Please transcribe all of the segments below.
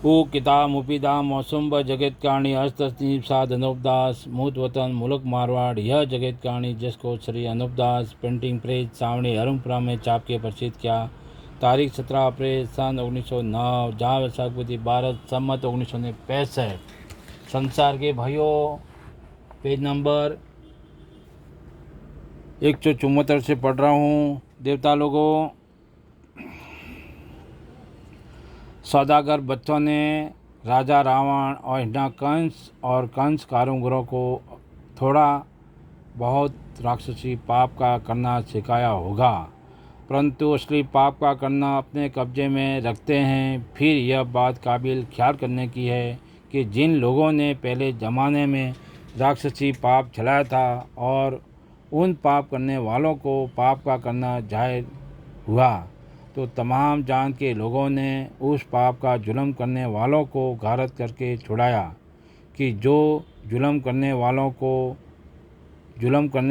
ओ किताब मुफीदा मौसम ब जगत कहानी हस्त तसनीब साद अनूप दास मूत वतन मुल्क मारवाड़। यह जगत कहानी जिसको श्री अनूप दास प्रिंटिंग प्रेस सावणी अरुणपुरा में छाप के प्रसिद्ध किया। तारीख 17 अप्रैल सन 1909। जहाँ वैशाखपति भारत सम्मत 1965। संसार के भाइयों, पेज नंबर 174 से पढ़ रहा हूँ। देवता लोगों, सौदागर बच्चों ने राजा रावण और हिरण्यकंस और कंस कारागृह को थोड़ा बहुत राक्षसी पाप का करना सिखाया होगा, परंतु असली पाप का करना अपने कब्जे में रखते हैं। फिर यह बात काबिल ख्याल करने की है कि जिन लोगों ने पहले ज़माने में राक्षसी पाप चलाया था और उन पाप करने वालों को पाप का करना जाहिर हुआ, तो तमाम जान के लोगों ने उस पाप का जुल्म करने वालों को गारत करके छुड़ाया कि जो जुल्म करने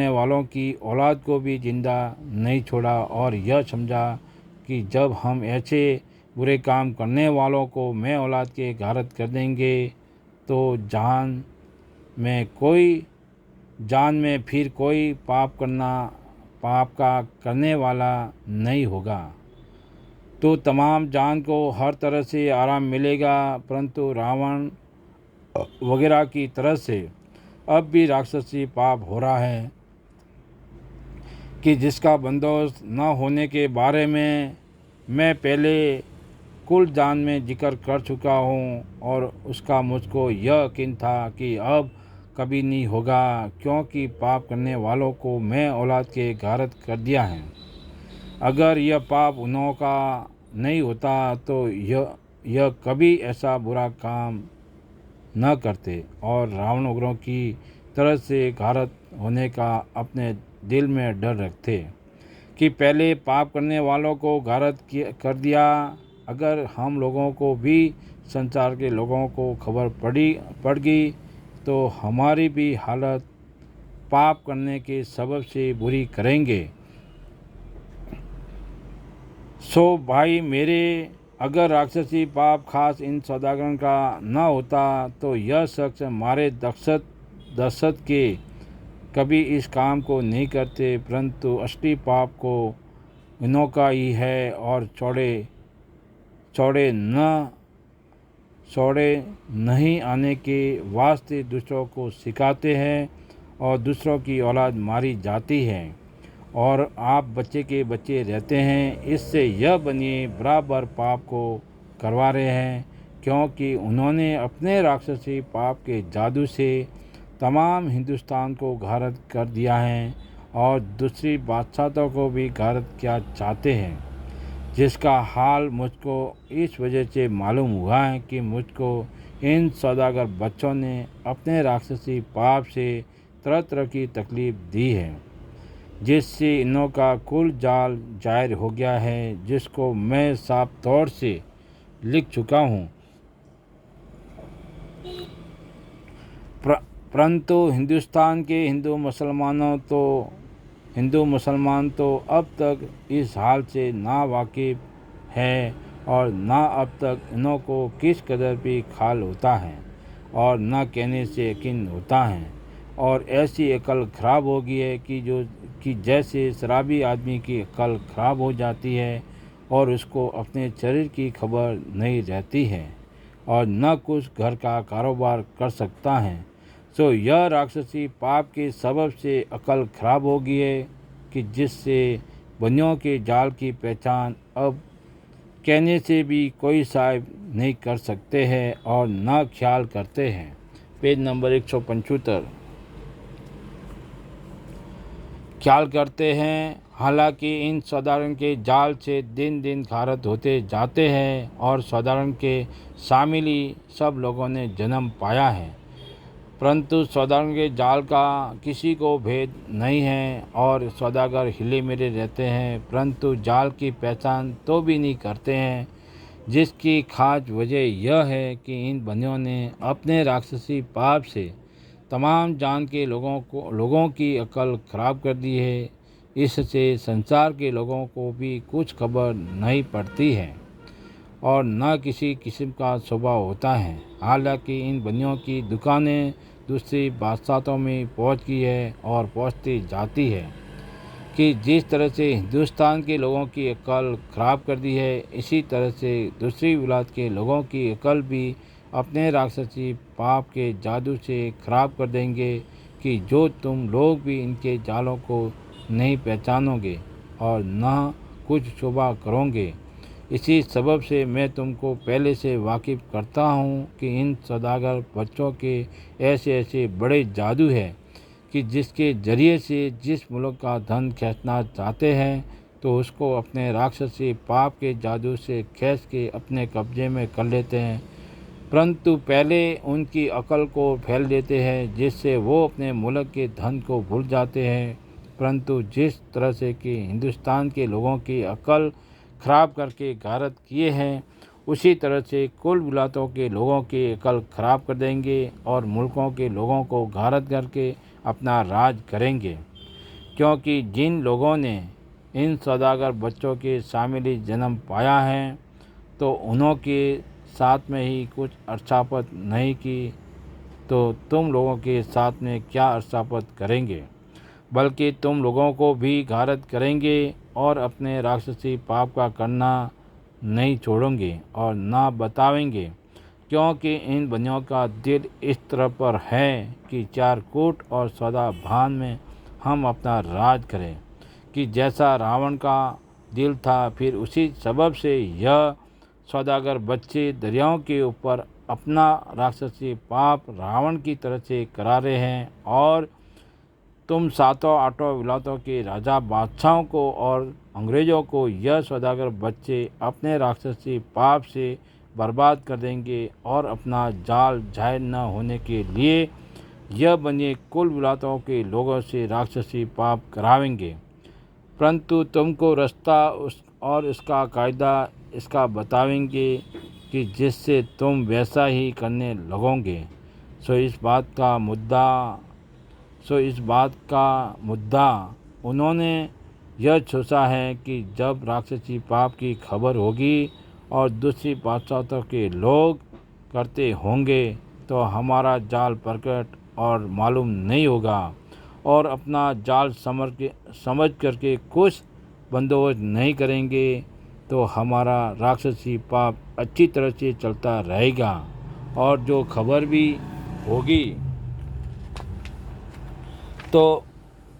वालों की औलाद को भी जिंदा नहीं छोड़ा, और यह समझा कि जब हम ऐसे बुरे काम करने वालों को मैं औलाद के गारत कर देंगे तो जान में फिर कोई पाप का करने वाला नहीं होगा, तो तमाम जान को हर तरह से आराम मिलेगा। परंतु रावण वगैरह की तरह से अब भी राक्षसी पाप हो रहा है कि जिसका बंदोबस्त न होने के बारे में मैं पहले कुल जान में जिक्र कर चुका हूँ, और उसका मुझको यह यकीन था कि अब कभी नहीं होगा, क्योंकि पाप करने वालों को मैं औलाद के गारत कर दिया है। अगर यह पाप उन्हों का नहीं होता तो यह कभी ऐसा बुरा काम न करते और रावण उग्रों की तरह से घारत होने का अपने दिल में डर रखते कि पहले पाप करने वालों को घारत कर दिया। अगर हम लोगों को भी संसार के लोगों को खबर पड़ गई तो हमारी भी हालत पाप करने के सबब से बुरी करेंगे। सो भाई मेरे, अगर राक्षसी पाप खास इन सौदागरों का न होता तो यह शख्स हमारे दहशत के कभी इस काम को नहीं करते, परंतु असली पाप को इन्हों का ही है, और चौड़े नहीं आने के वास्ते दूसरों को सिखाते हैं और दूसरों की औलाद मारी जाती है और आप बच्चे के बच्चे रहते हैं। इससे यह बनिए बराबर पाप को करवा रहे हैं, क्योंकि उन्होंने अपने राक्षसी पाप के जादू से तमाम हिंदुस्तान को घारत कर दिया है और दूसरी बादशाहों को भी घारत क्या चाहते हैं, जिसका हाल मुझको इस वजह से मालूम हुआ है कि मुझको इन सौदागर बच्चों ने अपने राक्षसी पाप से तरह तरह की तकलीफ़ दी है, जिससे इन्हों का कुल जाल जाहिर हो गया है, जिसको मैं साफ तौर से लिख चुका हूँ। परंतु हिंदुस्तान के हिंदू मुसलमान तो अब तक इस हाल से ना वाकिफ़ है और ना अब तक इन्हों को किस कदर भी ख्याल होता है और न कहने से यकीन होता है, और ऐसी अकल ख़राब हो गई है कि जैसे शराबी आदमी की अकल ख़राब हो जाती है और उसको अपने शरीर की खबर नहीं रहती है और न कुछ घर का कारोबार कर सकता है। सो यह राक्षसी पाप के सबब से अकल ख़राब हो गई है कि जिससे बनियों के जाल की पहचान अब कहने से भी कोई साहब नहीं कर सकते हैं और न ख्याल करते हैं। Page number 175। ख्याल करते हैं, हालांकि इन सौदागरों के जाल से दिन दिन घारत होते जाते हैं और सौदागरों के शामिली सब लोगों ने जन्म पाया है, परंतु सौदागर के जाल का किसी को भेद नहीं है और सौदागर हिले मेरे रहते हैं, परंतु जाल की पहचान तो भी नहीं करते हैं, जिसकी खास वजह यह है कि इन बंदियों ने अपने राक्षसी पाप से तमाम जान के लोगों की अकल ख़राब कर दी है। इससे संसार के लोगों को भी कुछ खबर नहीं पड़ती है और न किसी किस्म का स्वभाव होता है। हालांकि इन बंदियों की दुकानें दूसरी बादशाहतों में पहुंच गई है और पहुंचती जाती है कि जिस तरह से हिंदुस्तान के लोगों की अक्ल ख़राब कर दी है, इसी तरह से दूसरी विलायत के लोगों की अक्ल भी अपने राक्षसी पाप के जादू से ख़राब कर देंगे कि जो तुम लोग भी इनके जालों को नहीं पहचानोगे और न कुछ शोभा करोगे। इसी सबब से मैं तुमको पहले से वाकिफ़ करता हूँ कि इन सौदागर बच्चों के ऐसे ऐसे बड़े जादू है कि जिसके ज़रिए से जिस मुल्क का धन खींचना चाहते हैं तो उसको अपने राक्षसी पाप के जादू से खींच के अपने कब्जे में कर लेते हैं, परंतु पहले उनकी अकल को फैल देते हैं जिससे वो अपने मुल्क के धन को भूल जाते हैं। परंतु जिस तरह से कि हिंदुस्तान के लोगों की अकल ख़राब करके गारत किए हैं, उसी तरह से कुल विलायतों के लोगों की अकल ख़राब कर देंगे और मुल्कों के लोगों को गारत करके अपना राज करेंगे। क्योंकि जिन लोगों ने इन सौदागर बच्चों के शामिली जन्म पाया है तो उन्हों के साथ में ही कुछ अर्शापत नहीं की, तो तुम लोगों के साथ में क्या अर्शापत करेंगे, बल्कि तुम लोगों को भी गारत करेंगे और अपने राक्षसी पाप का करना नहीं छोड़ेंगे और ना बतावेंगे। क्योंकि इन बंदियों का दिल इस तरह पर है कि चारकूट और सौदा भान में हम अपना राज करें, कि जैसा रावण का दिल था, फिर उसी सबब से यह सौदागर बच्चे दरियाओं के ऊपर अपना राक्षसी पाप रावण की तरह से करा रहे हैं। और तुम सातों आठों विलायतों के राजा बादशाहों को और अंग्रेज़ों को यह सौदागर बच्चे अपने राक्षसी पाप से बर्बाद कर देंगे और अपना जाल जाहिर न होने के लिए यह बनिए कुल विलायतों के लोगों से राक्षसी पाप करावेंगे। परंतु तुमको रास्ता और इसका कायदा इसका बतावेंगे कि जिससे तुम वैसा ही करने लगोगे। सो इस बात का मुद्दा उन्होंने यह सोचा है कि जब राक्षसी पाप की खबर होगी और दूसरी बादशाहों के लोग करते होंगे तो हमारा जाल प्रकट और मालूम नहीं होगा और अपना जाल समझ करके कुछ बंदोबस्त नहीं करेंगे तो हमारा राक्षसी पाप अच्छी तरह से चलता रहेगा और जो खबर भी होगी तो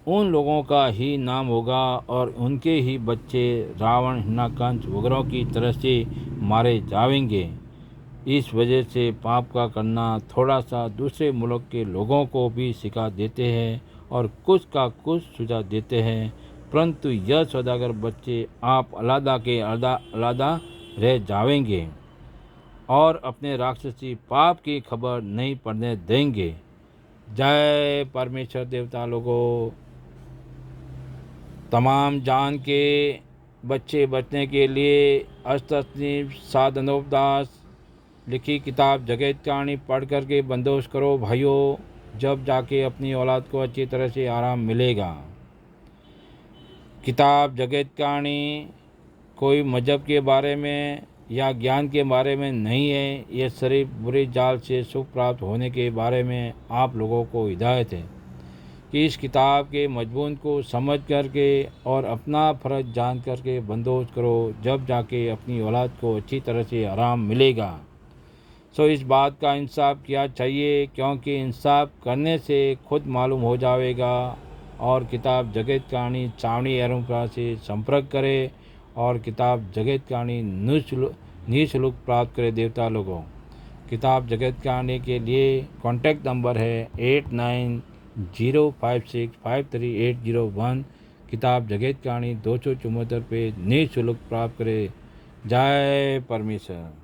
उन लोगों का ही नाम होगा और उनके ही बच्चे रावण, हिरण्यकंश वगैरह की तरह से मारे जाएंगे। इस वजह से पाप का करना थोड़ा सा दूसरे मुल्क के लोगों को भी सिखा देते हैं और कुछ का कुछ सुझाव देते हैं, परंतु यह सौदागर बच्चे आप अलग के अलग रह जाएंगे और अपने राक्षसी पाप की खबर नहीं पड़ने देंगे। जय परमेश्वर देवता लोगों। तमाम जान के बच्चे बचने के लिए अष्टनीम साधनोपदास लिखी किताब जगत कहानी पढ़ कर के बंदोबस्त करो भाइयों, जब जाके अपनी औलाद को अच्छी तरह से आराम मिलेगा। किताब जगत कहानी कोई मजहब के बारे में या ज्ञान के बारे में नहीं है, यह सिर्फ बुरे जाल से सुख प्राप्त होने के बारे में आप लोगों को हिदायत है कि इस किताब के मजमून को समझ करके और अपना फ़र्ज जान करके बंदोबस्त करो, जब जाके अपनी औलाद को अच्छी तरह से आराम मिलेगा। सो इस बात का इंसाफ किया चाहिए, क्योंकि इंसाफ करने से खुद मालूम हो जाएगा। और किताब जगत कहानी चावनी एरोप्रा से संपर्क करें और किताब जगत कहानी निःशुल्क प्राप्त करें देवता लोगों। किताब जगत कहानी के लिए कॉन्टैक्ट नंबर है 8905653801। किताब जगत कहानी 274 पे निःशुल्क प्राप्त करें। जय परमेश्वर।